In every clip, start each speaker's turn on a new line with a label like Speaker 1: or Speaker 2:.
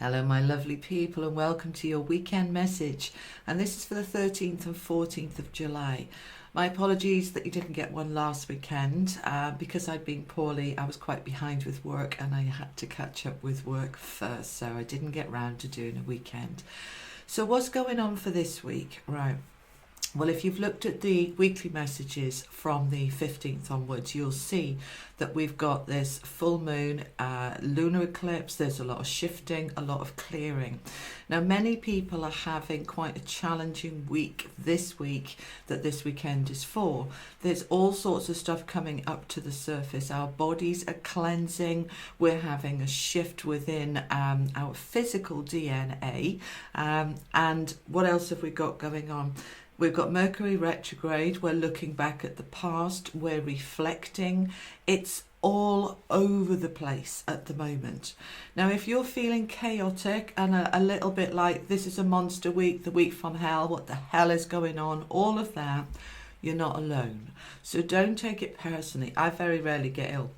Speaker 1: Hello my lovely people, and welcome to your weekend message, and this is for the 13th and 14th of July. My apologies that you didn't get one last weekend because I'd been poorly. I was quite behind with work and I had to catch up with work first, so I didn't get round to doing a weekend. So what's going on for this week? Right. Well, if you've looked at the weekly messages from the 15th onwards, you'll see that we've got this full moon, lunar eclipse. There's a lot of shifting, a lot of clearing. Now, many people are having quite a challenging week this week that this weekend is for. There's all sorts of stuff coming up to the surface. Our bodies are cleansing. We're having a shift within our physical DNA. And what else have we got going on? We've got Mercury retrograde. We're looking back at the past. We're reflecting. It's all over the place at the moment. Now, if you're feeling chaotic and a little bit like this is a monster week, the week from hell, what the hell is going on, all of that, you're not alone. So don't take it personally. I very rarely get ill.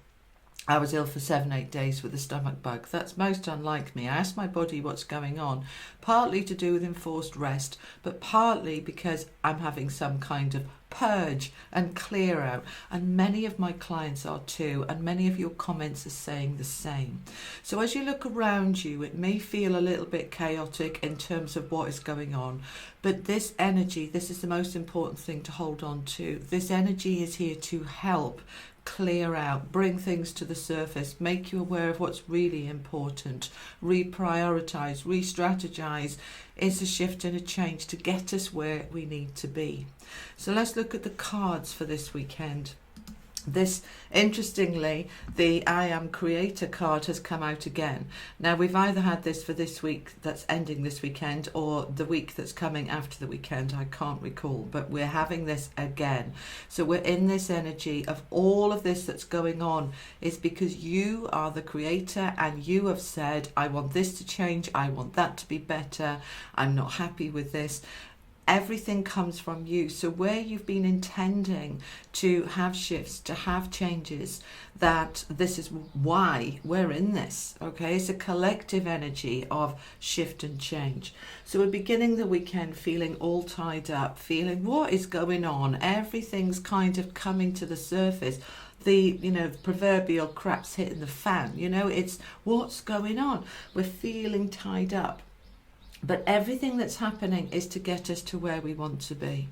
Speaker 1: I was ill for 7-8 days with a stomach bug. That's most unlike me. I asked my body what's going on, partly to do with enforced rest, but partly because I'm having some kind of purge and clear out. And many of my clients are too, and many of your comments are saying the same. So as you look around you, it may feel a little bit chaotic in terms of what is going on, but this energy, this is the most important thing to hold on to. This energy is here to help clear out, bring things to the surface, make you aware of what's really important, reprioritize, re-strategize. It's a shift and a change to get us where we need to be. So let's look at the cards for this weekend. This, interestingly, the I Am Creator card has come out again. Now, we've either had this for this week that's ending this weekend or the week that's coming after the weekend. I can't recall, but we're having this again. So we're in this energy of all of this that's going on is because you are the creator and you have said, I want this to change. I want that to be better. I'm not happy with this. Everything comes from you. So where you've been intending to have shifts, to have changes, that this is why we're in this, okay? It's a collective energy of shift and change. So we're beginning the weekend feeling all tied up, feeling what is going on? Everything's kind of coming to the surface. The proverbial crap's hitting the fan, it's what's going on. We're feeling tied up. But everything that's happening is to get us to where we want to be.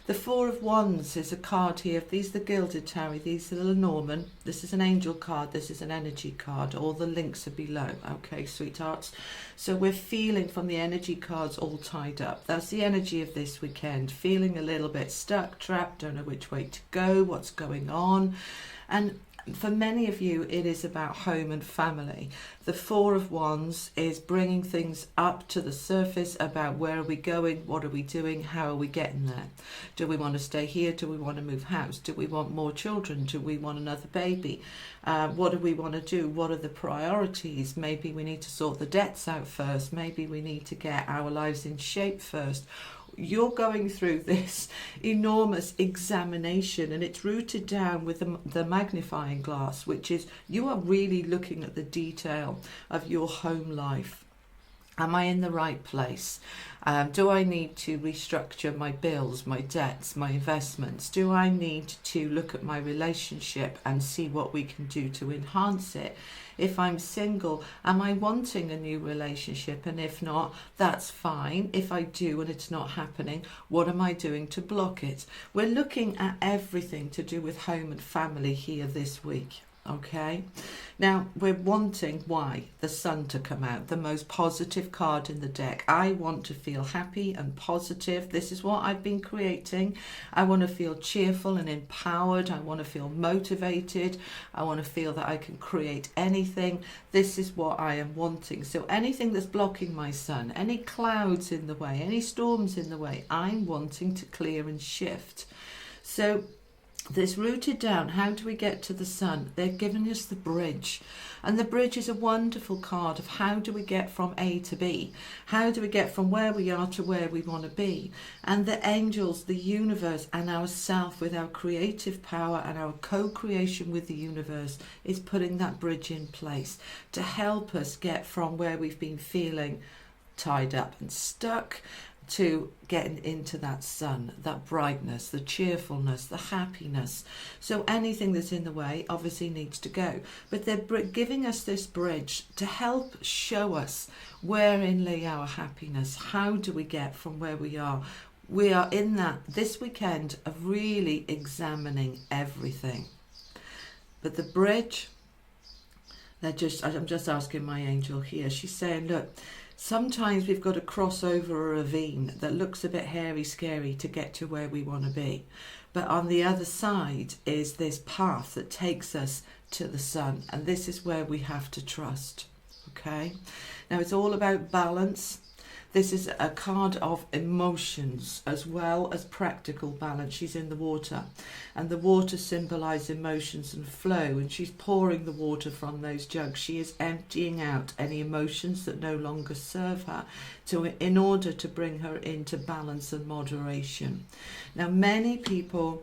Speaker 1: The Four of Wands is a card here. These are the Gilded Tarot. These are the Lenormand. This is an angel card. This is an energy card. All the links are below. Okay, sweethearts. So we're feeling from the energy cards all tied up. That's the energy of this weekend. Feeling a little bit stuck, trapped, don't know which way to go, what's going on. And for many of you, it is about home and family. The Four of Wands is bringing things up to the surface about where are we going, what are we doing, how are we getting there? Do we want to stay here? Do we want to move house? Do we want more children? Do we want another baby? What do we want to do? What are the priorities? Maybe we need to sort the debts out first. Maybe we need to get our lives in shape first. You're going through this enormous examination, and it's rooted down with the magnifying glass, which is you are really looking at the detail of your home life. Am I in the right place? Do I need to restructure my bills, my debts, my investments? Do I need to look at my relationship and see what we can do to enhance it? If I'm single, am I wanting a new relationship? And if not, that's fine. If I do and it's not happening, what am I doing to block it? We're looking at everything to do with home and family here this week. Okay, now we're wanting the Sun to come out, the most positive card in the deck. I want to feel happy and positive. This is what I've been creating. I want to feel cheerful and empowered. I want to feel motivated. I want to feel that I can create anything. This is what I am wanting. So anything that's blocking my Sun, any clouds in the way, any storms in the way, I'm wanting to clear and shift. So That's rooted down. How do we get to the sun? They're giving us the bridge. And the bridge is a wonderful card of how do we get from A to B? How do we get from where we are to where we want to be? And the angels, the universe, and ourself with our creative power and our co-creation with the universe is putting that bridge in place to help us get from where we've been feeling tied up and stuck to getting into that sun, that brightness, the cheerfulness, the happiness. So anything that's in the way obviously needs to go. But they're giving us this bridge to help show us wherein lay our happiness. How do we get from where we are? We are in that this weekend of really examining everything. But the bridge, I'm just asking my angel here. She's saying, look, sometimes we've got to cross over a ravine that looks a bit hairy, scary to get to where we want to be. But on the other side is this path that takes us to the sun. And this is where we have to trust. Okay? Now, it's all about balance. This is a card of emotions as well as practical balance. She's in the water, and the water symbolises emotions and flow, and she's pouring the water from those jugs. She is emptying out any emotions that no longer serve her in order to bring her into balance and moderation. Now, many people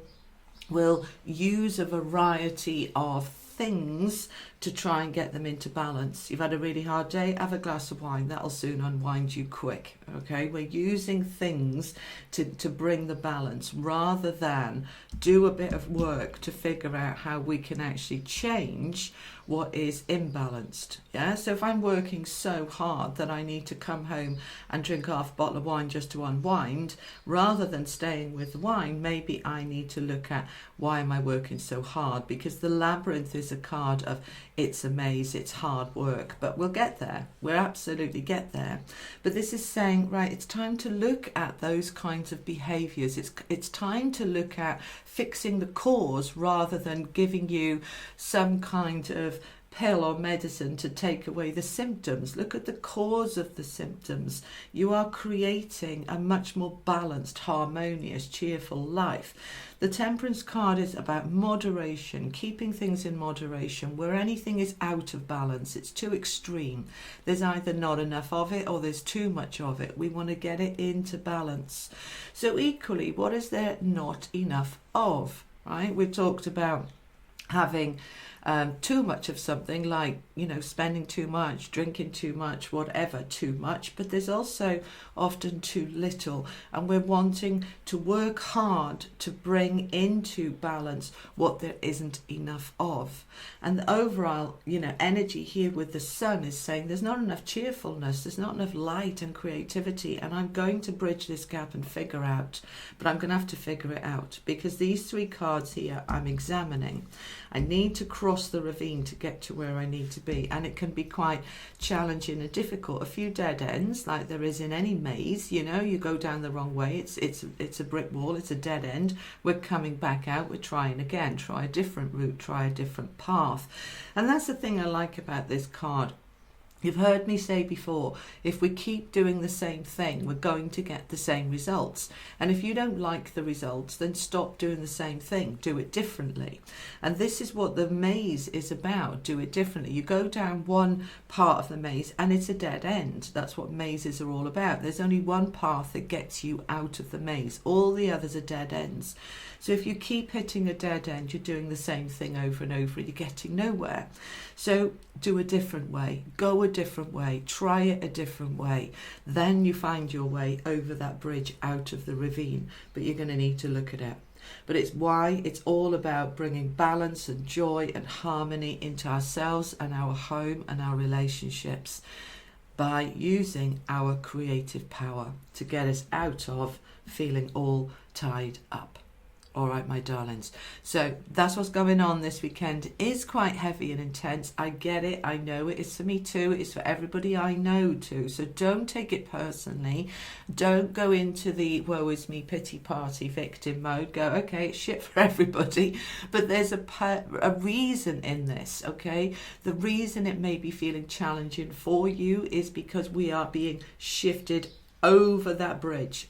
Speaker 1: will use a variety of things to try and get them into balance. You've had a really hard day, have a glass of wine. That'll soon unwind you quick. Okay, we're using things to bring the balance rather than do a bit of work to figure out how we can actually change what is imbalanced. Yeah, so if I'm working so hard that I need to come home and drink half a bottle of wine just to unwind, rather than staying with the wine, maybe I need to look at why am I working so hard? Because the labyrinth is a card of it's a maze, it's hard work, but we'll get there. We'll absolutely get there. But this is saying, right, it's time to look at those kinds of behaviours. It's time to look at fixing the cause rather than giving you some kind of pill or medicine to take away the symptoms. Look at the cause of the symptoms. You are creating a much more balanced, harmonious, cheerful life. The Temperance card is about moderation, keeping things in moderation. Where anything is out of balance, it's too extreme. There's either not enough of it or there's too much of it. We want to get it into balance. So equally, what is there not enough of? Right? We've talked about having too much of something, like, you know, spending too much, drinking too much, whatever, too much, but there's also often too little, and we're wanting to work hard to bring into balance what there isn't enough of. And the overall, you know, energy here with the sun is saying there's not enough cheerfulness, there's not enough light and creativity, and I'm going to bridge this gap and figure out, but I'm going to have to figure it out, because these three cards here I'm examining. I need to cross the ravine to get to where I need to be, and it can be quite challenging and difficult. A few dead ends, like there is in any maze. You know, you go down the wrong way, it's a brick wall, it's a dead end. We're coming back out, we're trying again, try a different route, try a different path. And that's the thing I like about this card. You've heard me say before, if we keep doing the same thing, we're going to get the same results. And if you don't like the results, then stop doing the same thing. Do it differently. And this is what the maze is about. Do it differently. You go down one part of the maze and it's a dead end. That's what mazes are all about. There's only one path that gets you out of the maze. All the others are dead ends. So if you keep hitting a dead end, you're doing the same thing over and over and you're getting nowhere. So do a different way. Go a different way. Try it a different way. Then you find your way over that bridge out of the ravine. But you're going to need to look at it. But it's all about bringing balance and joy and harmony into ourselves and our home and our relationships by using our creative power to get us out of feeling all tied up. All right, my darlings. So that's what's going on this weekend. It is quite heavy and intense. I get it. I know it is for me too. It's for everybody I know too. So don't take it personally. Don't go into the woe is me pity party victim mode. Go, okay, it's shit for everybody. But there's a reason in this, okay? The reason it may be feeling challenging for you is because we are being shifted over that bridge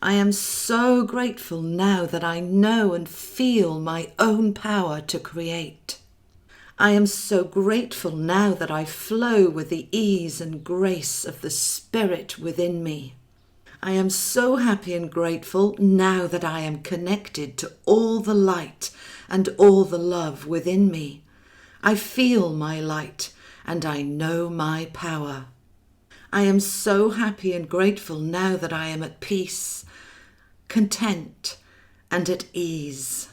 Speaker 1: I am so grateful now that I know and feel my own power to create. I am so grateful now that I flow with the ease and grace of the Spirit within me. I am so happy and grateful now that I am connected to all the light and all the love within me. I feel my light and I know my power. I am so happy and grateful now that I am at peace, content, and at ease.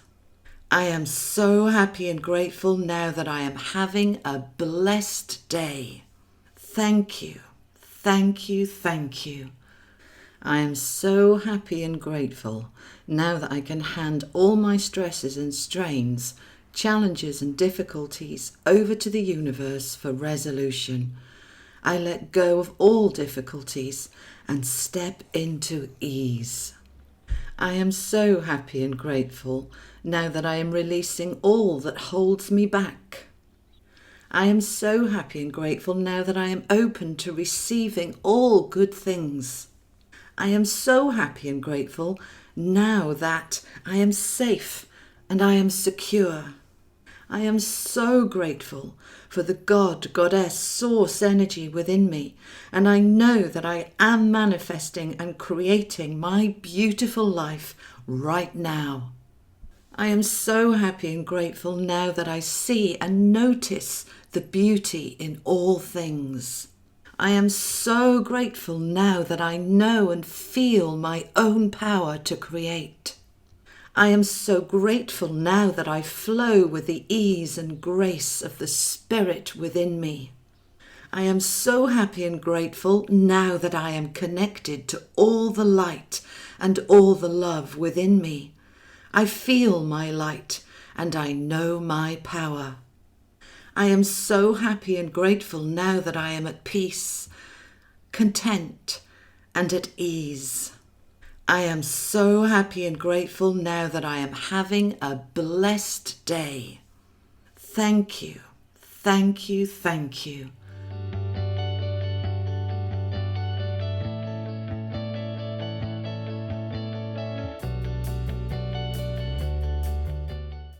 Speaker 1: I am so happy and grateful now that I am having a blessed day. Thank you, thank you, thank you. I am so happy and grateful now that I can hand all my stresses and strains, challenges and difficulties over to the universe for resolution. I let go of all difficulties and step into ease. I am so happy and grateful now that I am releasing all that holds me back. I am so happy and grateful now that I am open to receiving all good things. I am so happy and grateful now that I am safe and I am secure. I am so grateful for the God, Goddess, Source energy within me, and I know that I am manifesting and creating my beautiful life right now. I am so happy and grateful now that I see and notice the beauty in all things. I am so grateful now that I know and feel my own power to create. I am so grateful now that I flow with the ease and grace of the Spirit within me. I am so happy and grateful now that I am connected to all the light and all the love within me. I feel my light and I know my power. I am so happy and grateful now that I am at peace, content, and at ease. I am so happy and grateful now that I am having a blessed day. Thank you, thank you, thank you.